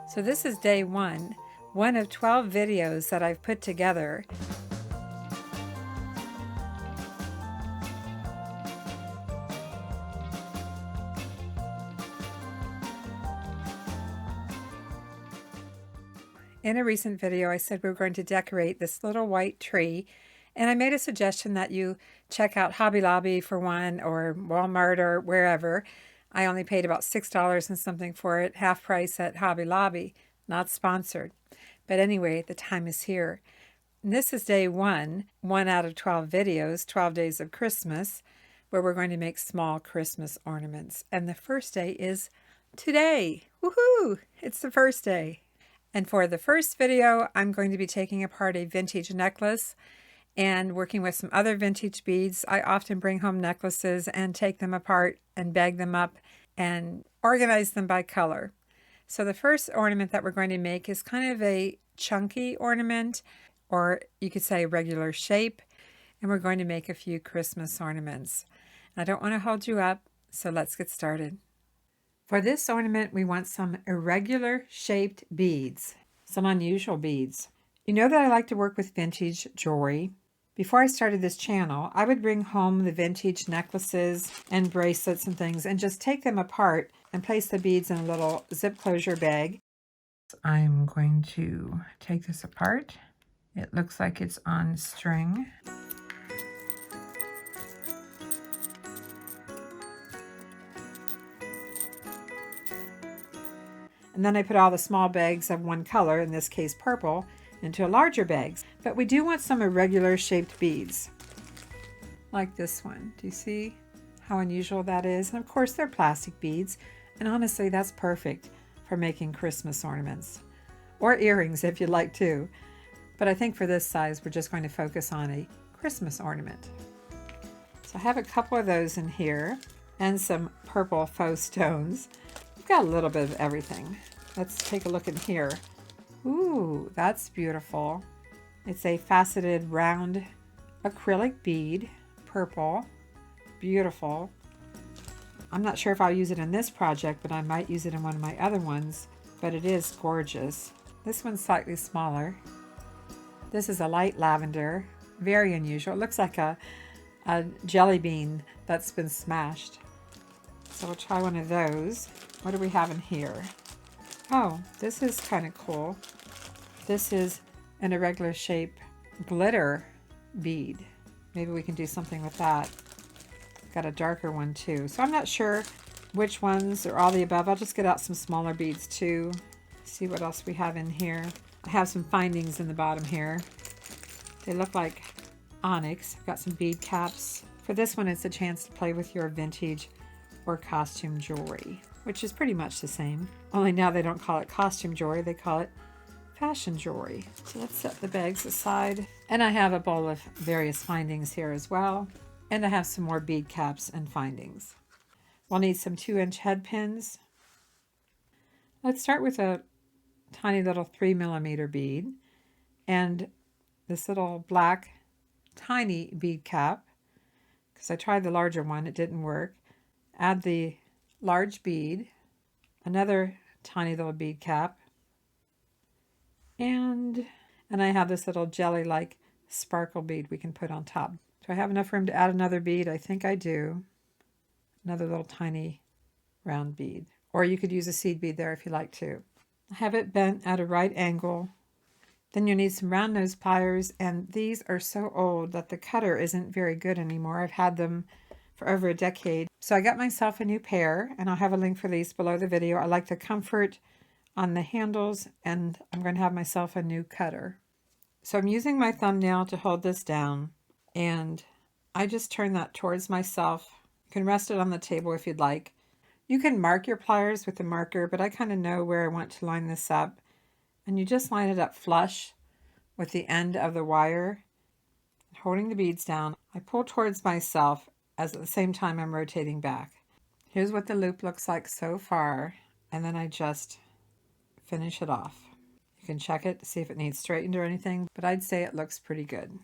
So this is day one of 12 videos that I've put together. In a recent video, I said we were going to decorate this little white tree, and I made a suggestion that you check out Hobby Lobby for one, or Walmart, or wherever. I only paid about $6 and something for it, half price at Hobby Lobby, not sponsored. But anyway, the time is here. And this is day one out of 12 videos, 12 days of Christmas, where we're going to make small Christmas ornaments. And the first day is today. Woohoo! It's the first day. And for the first video, I'm going to be taking apart a vintage necklace and working with some other vintage beads. I often bring home necklaces and take them apart and bag them up and organize them by color. So the first ornament that we're going to make is kind of a chunky ornament, or you could say regular shape, and we're going to make a few Christmas ornaments. I don't want to hold you up, so let's get started. For this ornament, we want some irregular shaped beads, some unusual beads. You know that I like to work with vintage jewelry. Before I started this channel, I would bring home the vintage necklaces and bracelets and things and just take them apart and place the beads in a little zip closure bag. I'm going to take this apart. It looks like it's on string. And then I put all the small bags of one color, in this case purple, into larger bags. But we do want some irregular shaped beads, like this one. Do you see how unusual that is? And of course they're plastic beads, and honestly that's perfect for making Christmas ornaments. Or earrings if you'd like to. But I think for this size we're just going to focus on a Christmas ornament. So I have a couple of those in here, and some purple faux stones. We've got a little bit of everything. Let's take a look in here. Ooh, that's beautiful. It's a faceted round acrylic bead, purple, beautiful. I'm not sure if I'll use it in this project, but I might use it in one of my other ones, but it is gorgeous. This one's slightly smaller. This is a light lavender, very unusual. It looks like a jelly bean that's been smashed. So we'll try one of those. What do we have in here? Oh, this is kind of cool. This is an irregular shape glitter bead. Maybe we can do something with that. Got a darker one too. So I'm not sure which ones or all the above. I'll just get out some smaller beads too. See what else we have in here. I have some findings in the bottom here. They look like onyx. I've got some bead caps. For this one, it's a chance to play with your vintage or costume jewelry, which is pretty much the same. Only now they don't call it costume jewelry, they call it fashion jewelry. So let's set the bags aside. And I have a bowl of various findings here as well. And I have some more bead caps and findings. We'll need some 2-inch head pins. Let's start with a tiny little 3mm bead and this little black tiny bead cap, because I tried the larger one, it didn't work. Add the large bead, another tiny little bead cap, and I have this little jelly-like sparkle bead we can put on top. Do I have enough room to add another bead? I think I do. Another little tiny round bead. Or you could use a seed bead there if you like to. Have it bent at a right angle. Then you'll need some round nose pliers, and these are so old that the cutter isn't very good anymore. I've had them for over a decade. So I got myself a new pair, and I'll have a link for these below the video. I like the comfort on the handles, and I'm going to have myself a new cutter. So I'm using my thumbnail to hold this down, and I just turn that towards myself. You can rest it on the table if you'd like. You can mark your pliers with a marker, but I kind of know where I want to line this up. And you just line it up flush with the end of the wire. Holding the beads down, I pull towards myself as at the same time I'm rotating back. Here's what the loop looks like so far, and then I just finish it off. You can check it to see if it needs straightened or anything, but I'd say it looks pretty good.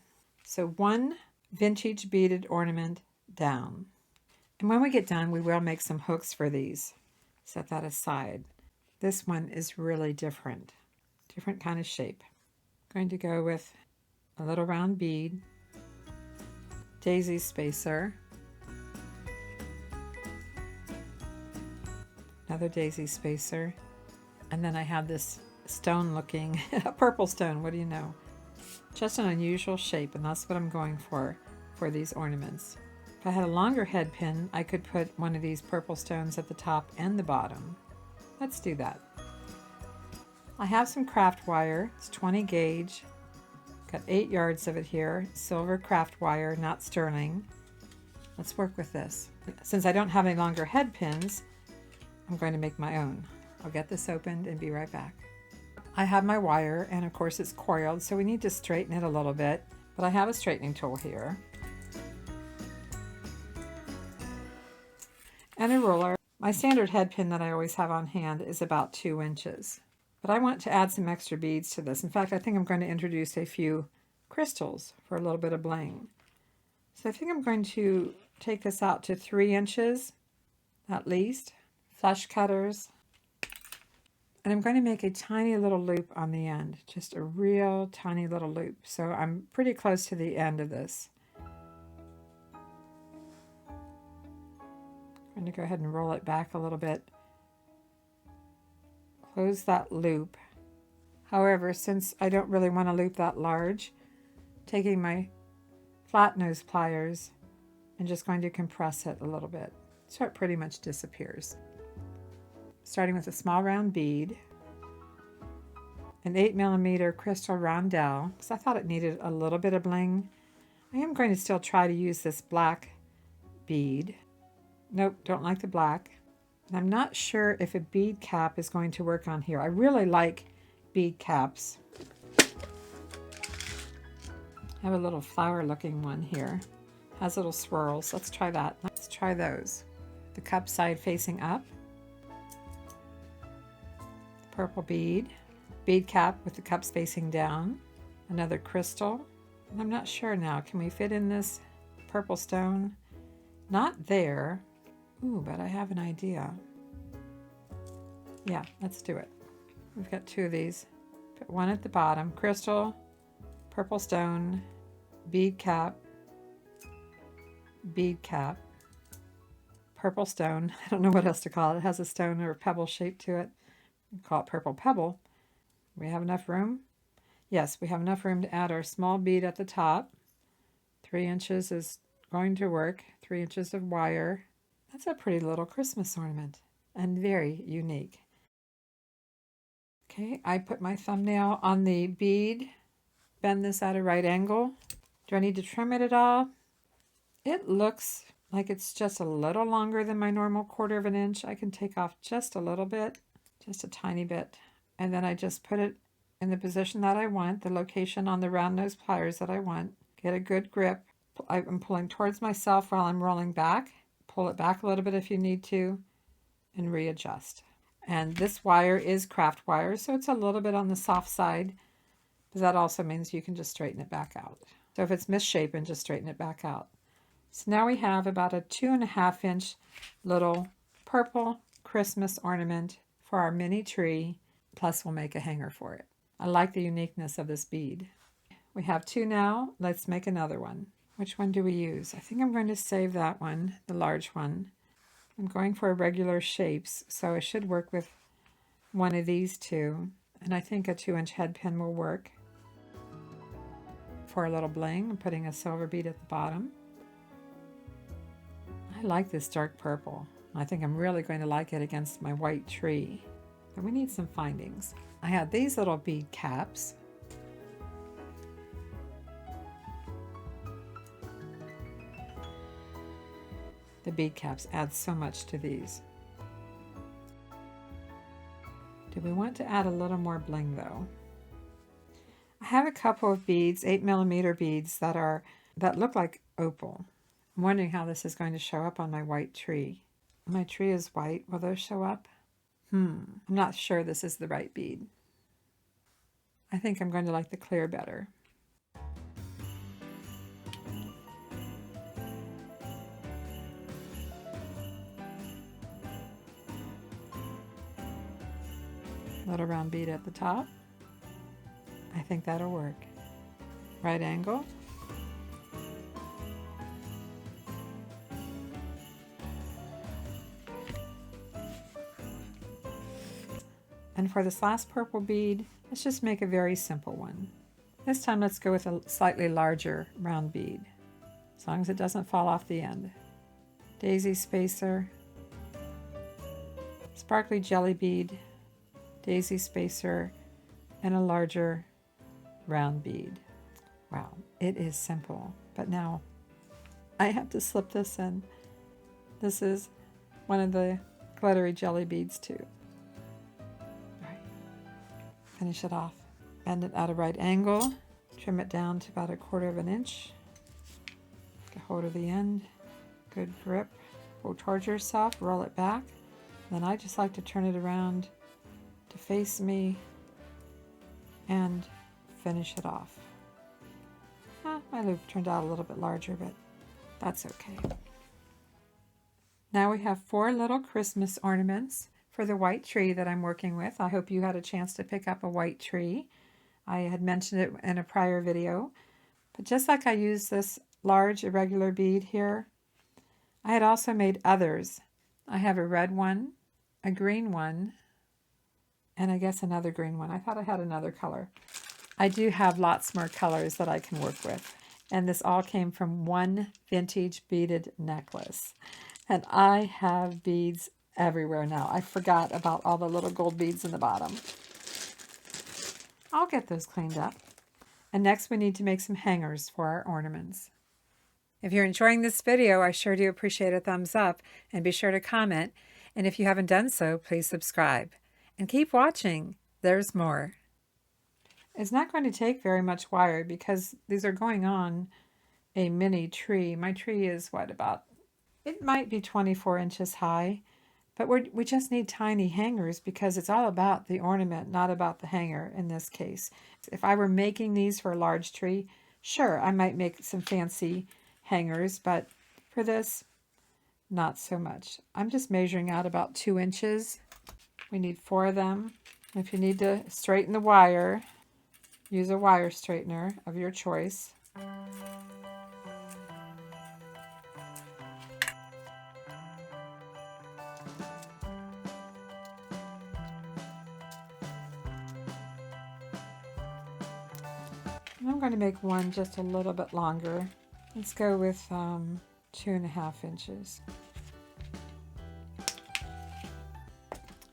So one vintage beaded ornament down. And when we get done, we will make some hooks for these. Set that aside. This one is really different kind of shape. I'm going to go with a little round bead, daisy spacer, another daisy spacer, and then I have this stone looking, a purple stone, what do you know? Just an unusual shape, and that's what I'm going for these ornaments. If I had a longer head pin, I could put one of these purple stones at the top and the bottom. Let's do that. I have some craft wire, it's 20 gauge, got 8 yards of it here, silver craft wire, not sterling. Let's work with this. Since I don't have any longer head pins, I'm going to make my own. I'll get this opened and be right back. I have my wire, and of course it's coiled, so we need to straighten it a little bit, but I have a straightening tool here. And a ruler. My standard head pin that I always have on hand is about 2 inches. But I want to add some extra beads to this. In fact, I think I'm going to introduce a few crystals for a little bit of bling. So I think I'm going to take this out to 3 inches, at least. Flush cutters. And I'm going to make a tiny little loop on the end, just a real tiny little loop. So I'm pretty close to the end of this. I'm going to go ahead and roll it back a little bit. Close that loop. However, since I don't really want to loop that large, taking my flat nose pliers and just going to compress it a little bit so it pretty much disappears. Starting with a small round bead, an 8mm crystal rondelle, because I thought it needed a little bit of bling. I am going to still try to use this black bead. Nope, don't like the black. And I'm not sure if a bead cap is going to work on here. I really like bead caps. I have a little flower looking one here. Has little swirls. Let's try that. Let's try those. The cup side facing up. Purple bead. Bead cap with the cups facing down. Another crystal. And I'm not sure now. Can we fit in this purple stone? Not there. Ooh, but I have an idea. Yeah, let's do it. We've got 2 of these. Put one at the bottom. Crystal, purple stone, bead cap, purple stone. I don't know what else to call it. It has a stone or a pebble shape to it. We call it purple pebble. We have enough room? Yes, we have enough room to add our small bead at the top. 3 inches is going to work. 3 inches of wire. That's a pretty little Christmas ornament and very unique. Okay, I put my thumbnail on the bead, bend this at a right angle. Do I need to trim it at all? It looks like it's just a little longer than my normal 1/4 of an inch. I can take off just a little bit, just a tiny bit. And then I just put it in the position that I want, the location on the round nose pliers that I want. Get a good grip. I'm pulling towards myself while I'm rolling back. Pull it back a little bit if you need to, and readjust. And this wire is craft wire, so it's a little bit on the soft side, but that also means you can just straighten it back out. So if it's misshapen, just straighten it back out. So now we have about a 2.5 inch little purple Christmas ornament for our mini tree, plus we'll make a hanger for it. I like the uniqueness of this bead. We have 2 now. Let's make another one. Which one do we use? I think I'm going to save that one, the large one. I'm going for irregular shapes, so I should work with one of these 2. And I think a 2-inch head pin will work. For a little bling, I'm putting a silver bead at the bottom. I like this dark purple. I think I'm really going to like it against my white tree. But we need some findings. I have these little bead caps. The bead caps add so much to these. Do we want to add a little more bling though? I have a couple of beads, 8mm beads that look like opal. I'm wondering how this is going to show up on my white tree. My tree is white. Will those show up? I'm not sure this is the right bead. I think I'm going to like the clear better. Little round bead at the top. I think that'll work. Right angle. And for this last purple bead, let's just make a very simple one. This time let's go with a slightly larger round bead, as long as it doesn't fall off the end. Daisy spacer, sparkly jelly bead, daisy spacer, and a larger round bead. Wow, it is simple, but now I have to slip this in. This is one of the glittery jelly beads too. Finish it off. Bend it at a right angle. Trim it down to about 1/4 of an inch. Get hold of the end. Good grip. Pull towards yourself. Roll it back. Then I just like to turn it around to face me and finish it off. My loop turned out a little bit larger, but that's okay. Now we have 4 little Christmas ornaments for the white tree that I'm working with. I hope you had a chance to pick up a white tree. I had mentioned it in a prior video, but just like I used this large irregular bead here, I had also made others. I have a red one, a green one, and I guess another green one. I thought I had another color. I do have lots more colors that I can work with, and this all came from one vintage beaded necklace. And I have beads everywhere now. I forgot about all the little gold beads in the bottom. I'll get those cleaned up. And next we need to make some hangers for our ornaments. If you're enjoying this video, I sure do appreciate a thumbs up, and be sure to comment. And if you haven't done so, please subscribe. And keep watching. There's more. It's not going to take very much wire because these are going on a mini tree. My tree is it might be 24 inches high. But we just need tiny hangers because it's all about the ornament, not about the hanger in this case. If I were making these for a large tree, sure, I might make some fancy hangers, but for this, not so much. I'm just measuring out about 2 inches. We need 4 of them. If you need to straighten the wire, use a wire straightener of your choice. I'm going to make one just a little bit longer. Let's go with 2.5 inches.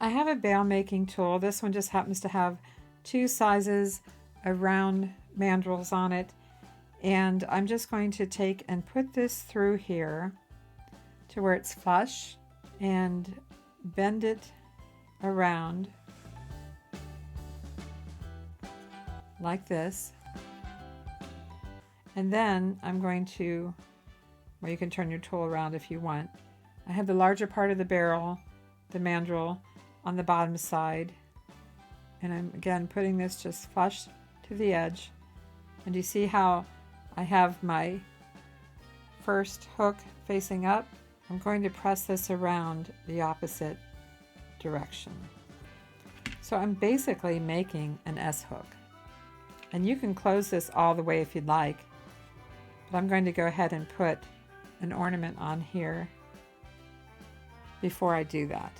I have a bail making tool. This one just happens to have 2 sizes of round mandrels on it. And I'm just going to take and put this through here to where it's flush and bend it around like this. And then I'm going to, well, you can turn your tool around if you want. I have the larger part of the barrel, the mandrel, on the bottom side. And I'm again putting this just flush to the edge. And you see how I have my first hook facing up? I'm going to press this around the opposite direction. So I'm basically making an S hook. And you can close this all the way if you'd like. But I'm going to go ahead and put an ornament on here before I do that.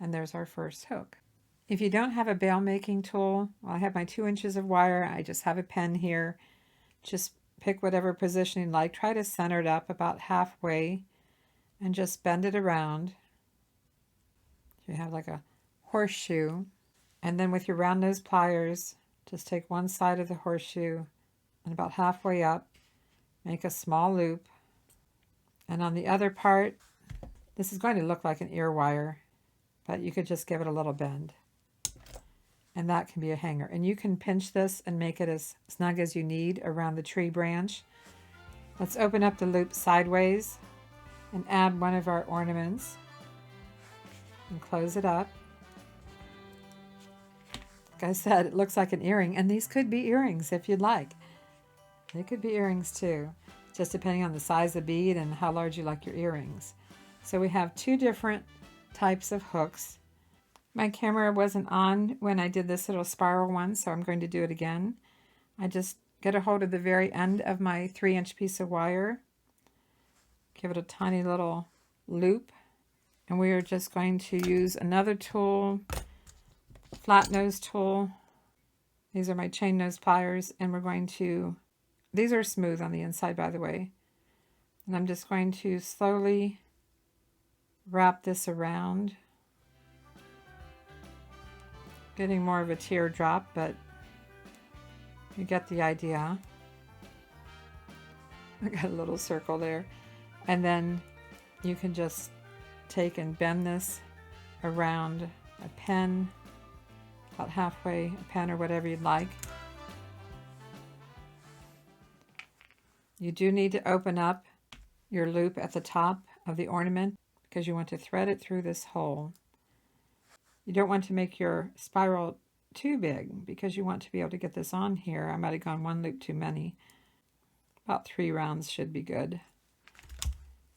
And there's our first hook. If you don't have a bail making tool, well, I have my 2 inches of wire. I just have a pen here. Just pick whatever position you like. Try to center it up about halfway and just bend it around. You have like a horseshoe. And then with your round nose pliers, just take one side of the horseshoe and about halfway up, make a small loop. And on the other part, this is going to look like an ear wire, but you could just give it a little bend. And that can be a hanger. And you can pinch this and make it as snug as you need around the tree branch. Let's open up the loop sideways and add one of our ornaments and close it up. Like I said, it looks like an earring, and these could be earrings if you'd like. They could be earrings too, just depending on the size of bead and how large you like your earrings. So we have two different types of hooks. My camera wasn't on when I did this little spiral one, so I'm going to do it again. I just get a hold of the very end of my 3-inch piece of wire, give it a tiny little loop, and we are just going to use another tool, flat nose tool. These are my chain nose pliers, and we're going to, these are smooth on the inside, by the way, and I'm just going to slowly wrap this around, getting more of a teardrop, but you get the idea. I got a little circle there. And then you can just take and bend this around a pen, about halfway, a pen or whatever you'd like. You do need to open up your loop at the top of the ornament because you want to thread it through this hole. You don't want to make your spiral too big because you want to be able to get this on here. I might have gone one loop too many. About 3 rounds should be good.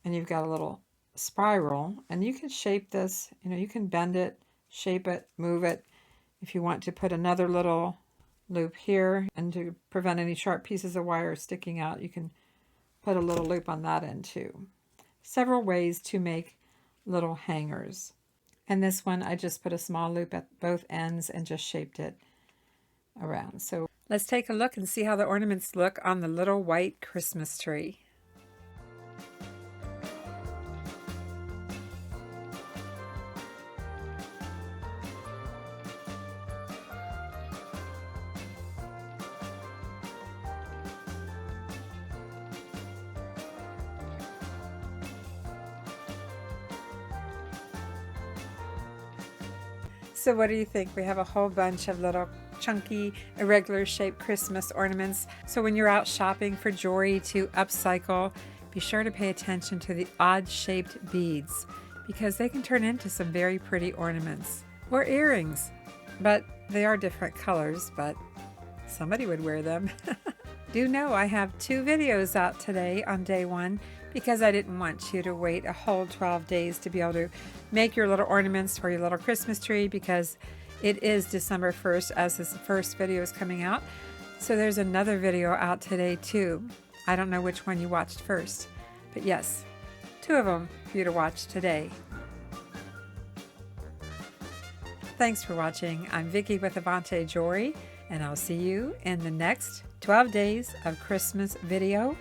And you've got a little spiral, and you can shape this, you know, you can bend it, shape it, move it. If you want to put another little loop here, and to prevent any sharp pieces of wire sticking out, you can put a little loop on that end too. Several ways to make little hangers. And this one, I just put a small loop at both ends and just shaped it around. So let's take a look and see how the ornaments look on the little white Christmas tree. So what do you think? We have a whole bunch of little chunky, irregular shaped Christmas ornaments. So when you're out shopping for jewelry to upcycle, be sure to pay attention to the odd shaped beads because they can turn into some very pretty ornaments or earrings. But they are different colors, but somebody would wear them. Do know I have 2 videos out today on day 1 because I didn't want you to wait a whole 12 days to be able to make your little ornaments for your little Christmas tree because it is December 1st as this first video is coming out. So there's another video out today too. I don't know which one you watched first, but yes, 2 of them for you to watch today. Thanks for watching. I'm Vicki with Avante Jewelry, and I'll see you in the next 12 days of Christmas video.